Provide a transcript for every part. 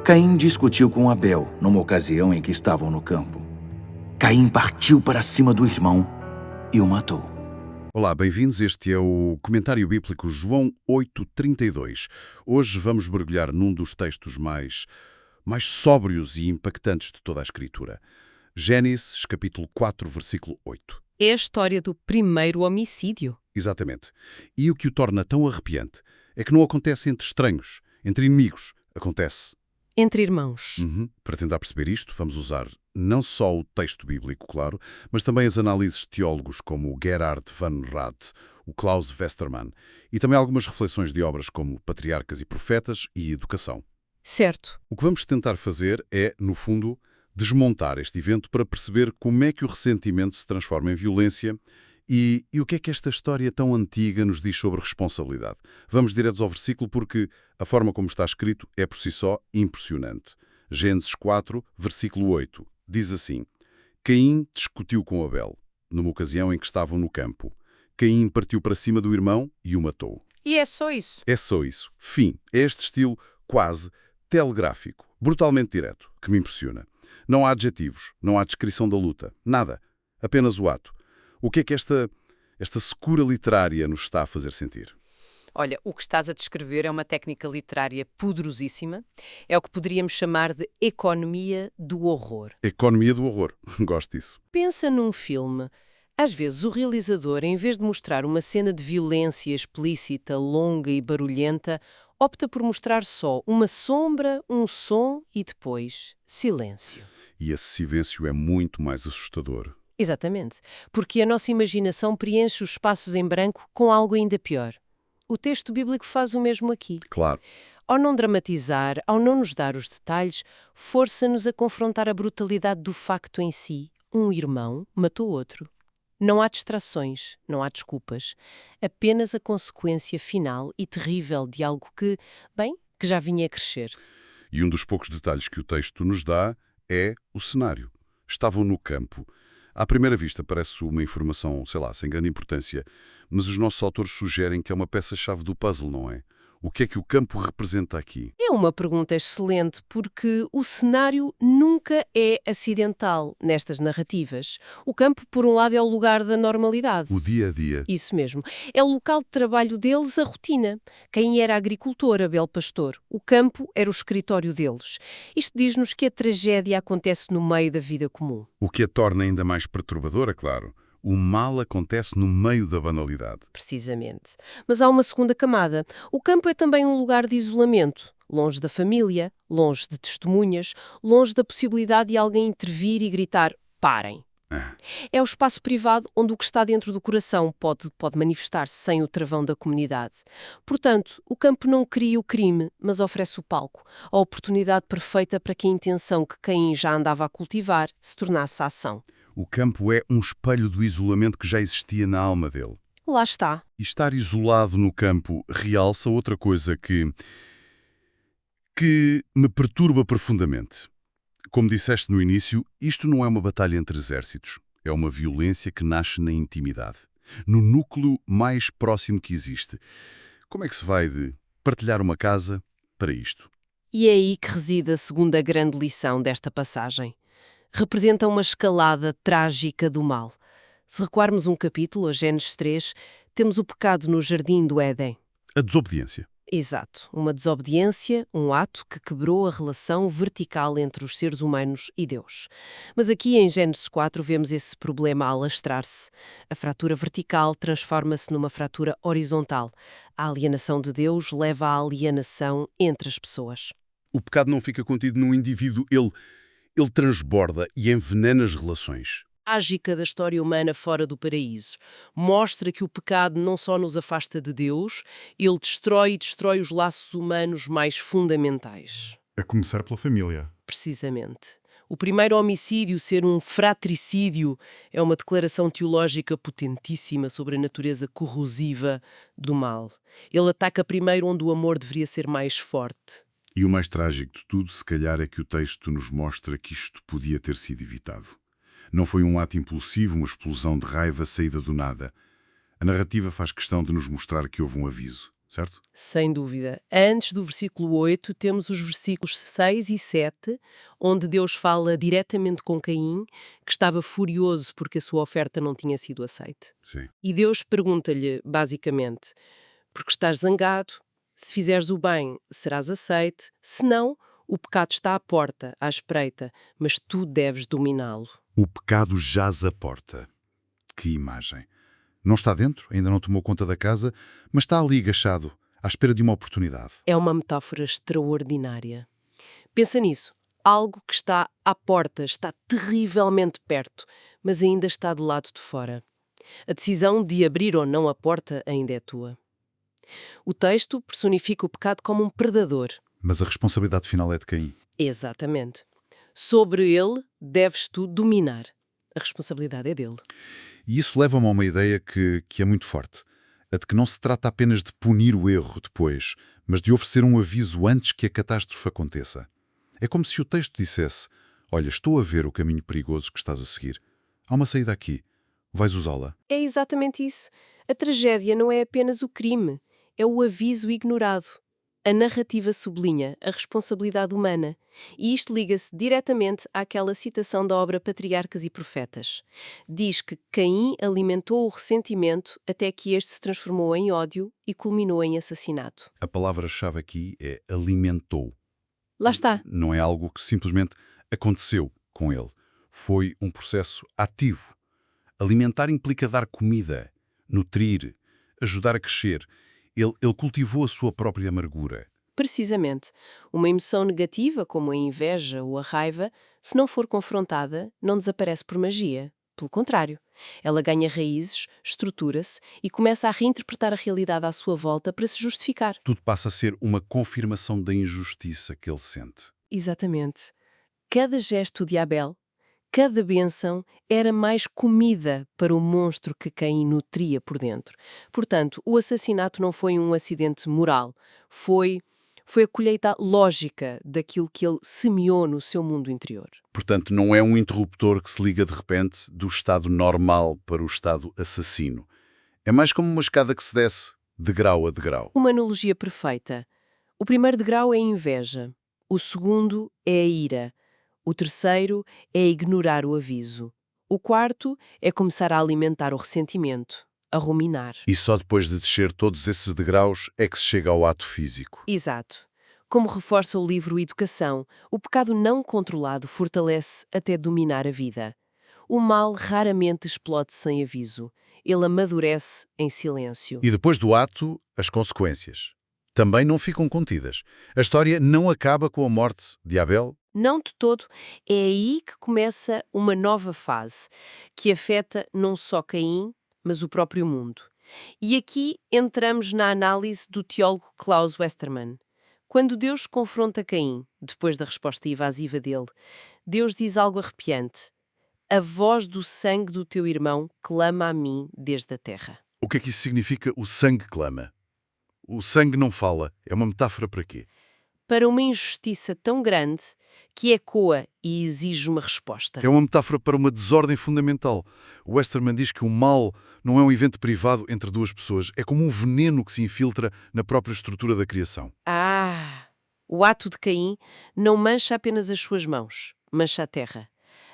Caim discutiu com Abel numa ocasião em que estavam no campo. Caim partiu para cima do irmão e o matou. Olá, bem-vindos. Este é o Comentário Bíblico João 8:32. Hoje vamos mergulhar num dos textos mais sóbrios e impactantes de toda a Escritura. Gênesis, capítulo 4, versículo 8. É a história do primeiro homicídio. Exatamente. E o que o torna tão arrepiante é que não acontece entre estranhos, entre inimigos. Acontece. Entre irmãos. Para tentar perceber isto, vamos usar não só o texto bíblico, claro, mas também as análises de teólogos como o Gerhard van Rad, o Klaus Westermann, e também algumas reflexões de obras como Patriarcas e Profetas e Educação. Certo. O que vamos tentar fazer é, no fundo, desmontar este evento para perceber como é que o ressentimento se transforma em violência e o que é que esta história tão antiga nos diz sobre responsabilidade. Vamos diretos ao versículo porque a forma como está escrito é por si só impressionante. Gênesis 4, versículo 8, diz assim: Caim discutiu com Abel, numa ocasião em que estavam no campo. Caim partiu para cima do irmão e o matou. E é só isso. É só isso. Fim. É este estilo quase telegráfico, brutalmente direto, que me impressiona. Não há adjetivos, não há descrição da luta, nada. Apenas o ato. O que é que esta secura literária nos está a fazer sentir? Olha, o que estás a descrever é uma técnica literária poderosíssima. É o que poderíamos chamar de economia do horror. Economia do horror. Gosto disso. Pensa num filme. Às vezes o realizador, em vez de mostrar uma cena de violência explícita, longa e barulhenta, opta por mostrar só uma sombra, um som e depois silêncio. E esse silêncio é muito mais assustador. Exatamente, porque a nossa imaginação preenche os espaços em branco com algo ainda pior. O texto bíblico faz o mesmo aqui. Claro. Ao não dramatizar, ao não nos dar os detalhes, força-nos a confrontar a brutalidade do facto em si. Um irmão matou outro. Não há distrações, não há desculpas. Apenas a consequência final e terrível de algo que já vinha a crescer. E um dos poucos detalhes que o texto nos dá é o cenário. Estavam no campo. À primeira vista parece uma informação, sem grande importância, mas os nossos autores sugerem que é uma peça-chave do puzzle, não é? O que é que o campo representa aqui? É uma pergunta excelente, porque o cenário nunca é acidental nestas narrativas. O campo, por um lado, é o lugar da normalidade. O dia a dia. Isso mesmo. É o local de trabalho deles, a rotina. Quem era agricultor, Abel pastor. O campo era o escritório deles. Isto diz-nos que a tragédia acontece no meio da vida comum. O que a torna ainda mais perturbadora, claro. O mal acontece no meio da banalidade. Precisamente. Mas há uma segunda camada. O campo é também um lugar de isolamento. Longe da família, longe de testemunhas, longe da possibilidade de alguém intervir e gritar "parem". É o espaço privado onde o que está dentro do coração pode manifestar-se sem o travão da comunidade. Portanto, o campo não cria o crime, mas oferece o palco, a oportunidade perfeita para que a intenção que Caim já andava a cultivar se tornasse ação. O campo é um espelho do isolamento que já existia na alma dele. Lá está. E estar isolado no campo realça outra coisa que me perturba profundamente. Como disseste no início, isto não é uma batalha entre exércitos. É uma violência que nasce na intimidade, no núcleo mais próximo que existe. Como é que se vai de partilhar uma casa para isto? E é aí que reside a segunda grande lição desta passagem. Representa uma escalada trágica do mal. Se recuarmos um capítulo, a Gênesis 3, temos o pecado no Jardim do Éden. A desobediência. Exato. Uma desobediência, um ato que quebrou a relação vertical entre os seres humanos e Deus. Mas aqui em Gênesis 4 vemos esse problema a alastrar-se. A fratura vertical transforma-se numa fratura horizontal. A alienação de Deus leva à alienação entre as pessoas. O pecado não fica contido num indivíduo, ele transborda e envenena as relações. Trágica da história humana fora do paraíso. Mostra que o pecado não só nos afasta de Deus, ele destrói os laços humanos mais fundamentais. A começar pela família. Precisamente. O primeiro homicídio ser um fratricídio é uma declaração teológica potentíssima sobre a natureza corrosiva do mal. Ele ataca primeiro onde o amor deveria ser mais forte. E o mais trágico de tudo, se calhar, é que o texto nos mostra que isto podia ter sido evitado. Não foi um ato impulsivo, uma explosão de raiva saída do nada. A narrativa faz questão de nos mostrar que houve um aviso. certo? Sem dúvida. Antes do versículo 8, temos os versículos 6 e 7, onde Deus fala diretamente com Caim, que estava furioso porque a sua oferta não tinha sido aceite. Sim. E Deus pergunta-lhe, basicamente, porque estás zangado, se fizeres o bem, serás aceite, se não, o pecado está à porta, à espreita, mas tu deves dominá-lo. O pecado jaz à porta. Que imagem. Não está dentro, ainda não tomou conta da casa, mas está ali agachado, à espera de uma oportunidade. É uma metáfora extraordinária. Pensa nisso. Algo que está à porta, está terrivelmente perto, mas ainda está do lado de fora. A decisão de abrir ou não a porta ainda é tua. O texto personifica o pecado como um predador. Mas a responsabilidade final é de Caim. Exatamente. Sobre ele deves tu dominar. A responsabilidade é dele. E isso leva-me a uma ideia que é muito forte. A de que não se trata apenas de punir o erro depois, mas de oferecer um aviso antes que a catástrofe aconteça. É como se o texto dissesse: olha, estou a ver o caminho perigoso que estás a seguir. Há uma saída aqui. Vais usá-la? É exatamente isso. A tragédia não é apenas o crime, é o aviso ignorado. A narrativa sublinha a responsabilidade humana, e isto liga-se diretamente àquela citação da obra Patriarcas e Profetas. Diz que Caim alimentou o ressentimento até que este se transformou em ódio e culminou em assassinato. A palavra-chave aqui é alimentou. Lá está. Não é algo que simplesmente aconteceu com ele. Foi um processo ativo. Alimentar implica dar comida, nutrir, ajudar a crescer. Ele cultivou a sua própria amargura. Precisamente. Uma emoção negativa, como a inveja ou a raiva, se não for confrontada, não desaparece por magia. Pelo contrário, ela ganha raízes, estrutura-se e começa a reinterpretar a realidade à sua volta para se justificar. Tudo passa a ser uma confirmação da injustiça que ele sente. Exatamente. Cada gesto de Abel, cada bênção, era mais comida para o monstro que Caim nutria por dentro. Portanto, o assassinato não foi um acidente moral, foi a colheita lógica daquilo que ele semeou no seu mundo interior. Portanto, não é um interruptor que se liga de repente do estado normal para o estado assassino. É mais como uma escada que se desce, degrau a degrau. Uma analogia perfeita. O primeiro degrau é a inveja, o segundo é a ira, o terceiro é ignorar o aviso, o quarto é começar a alimentar o ressentimento, a ruminar. E só depois de descer todos esses degraus é que se chega ao ato físico. Exato. Como reforça o livro Educação, o pecado não controlado fortalece até dominar a vida. O mal raramente explode sem aviso. Ele amadurece em silêncio. E depois do ato, as consequências. Também não ficam contidas. A história não acaba com a morte de Abel. Não de todo. É aí que começa uma nova fase, que afeta não só Caim, mas o próprio mundo. E aqui entramos na análise do teólogo Klaus Westermann. Quando Deus confronta Caim, depois da resposta evasiva dele, Deus diz algo arrepiante. A voz do sangue do teu irmão clama a mim desde a terra. O que é que isso significa? O sangue clama. O sangue não fala. É uma metáfora para quê? Para uma injustiça tão grande que ecoa e exige uma resposta. É uma metáfora para uma desordem fundamental. O Westermann diz que o mal não é um evento privado entre duas pessoas. É como um veneno que se infiltra na própria estrutura da criação. O ato de Caim não mancha apenas as suas mãos, mancha a terra.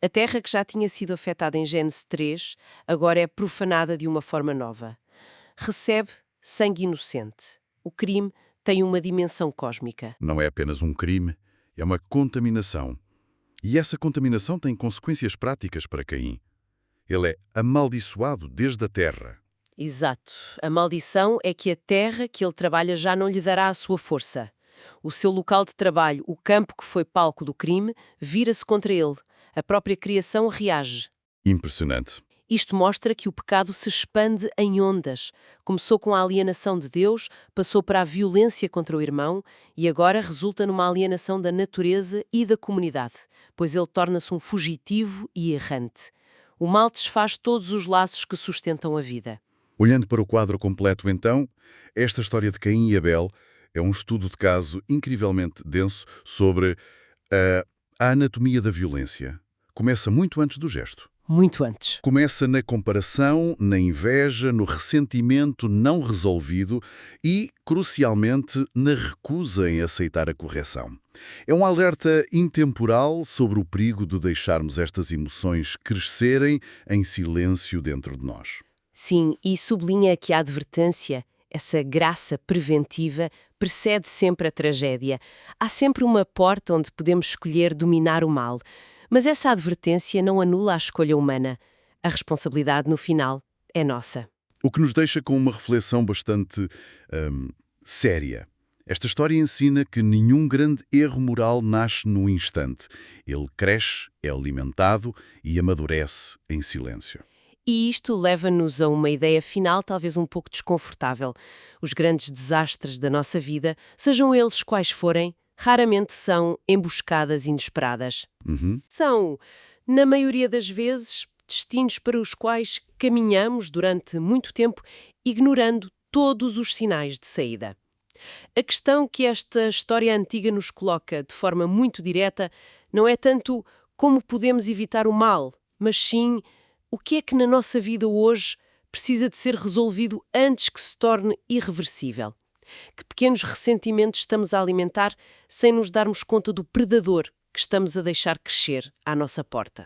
A terra que já tinha sido afetada em Gênesis 3, agora é profanada de uma forma nova. Recebe sangue inocente. O crime tem uma dimensão cósmica. Não é apenas um crime, é uma contaminação. E essa contaminação tem consequências práticas para Caim. Ele é amaldiçoado desde a terra. Exato. A maldição é que a terra que ele trabalha já não lhe dará a sua força. O seu local de trabalho, o campo que foi palco do crime, vira-se contra ele. A própria criação reage. Impressionante. Isto mostra que o pecado se expande em ondas. Começou com a alienação de Deus, passou para a violência contra o irmão e agora resulta numa alienação da natureza e da comunidade, pois ele torna-se um fugitivo e errante. O mal desfaz todos os laços que sustentam a vida. Olhando para o quadro completo, então, esta história de Caim e Abel é um estudo de caso incrivelmente denso sobre a anatomia da violência. Começa muito antes do gesto. muito antes. Começa na comparação, na inveja, no ressentimento não resolvido e, crucialmente, na recusa em aceitar a correção. É um alerta intemporal sobre o perigo de deixarmos estas emoções crescerem em silêncio dentro de nós. Sim, e sublinha que a advertência, essa graça preventiva, precede sempre a tragédia. Há sempre uma porta onde podemos escolher dominar o mal. Mas essa advertência não anula a escolha humana. A responsabilidade, no final, é nossa. O que nos deixa com uma reflexão bastante séria. Esta história ensina que nenhum grande erro moral nasce num instante. Ele cresce, é alimentado e amadurece em silêncio. E isto leva-nos a uma ideia final talvez um pouco desconfortável. Os grandes desastres da nossa vida, sejam eles quais forem, raramente são emboscadas inesperadas. São, na maioria das vezes, destinos para os quais caminhamos durante muito tempo, ignorando todos os sinais de saída. A questão que esta história antiga nos coloca de forma muito direta não é tanto como podemos evitar o mal, mas sim o que é que na nossa vida hoje precisa de ser resolvido antes que se torne irreversível. Que pequenos ressentimentos estamos a alimentar sem nos darmos conta do predador que estamos a deixar crescer à nossa porta.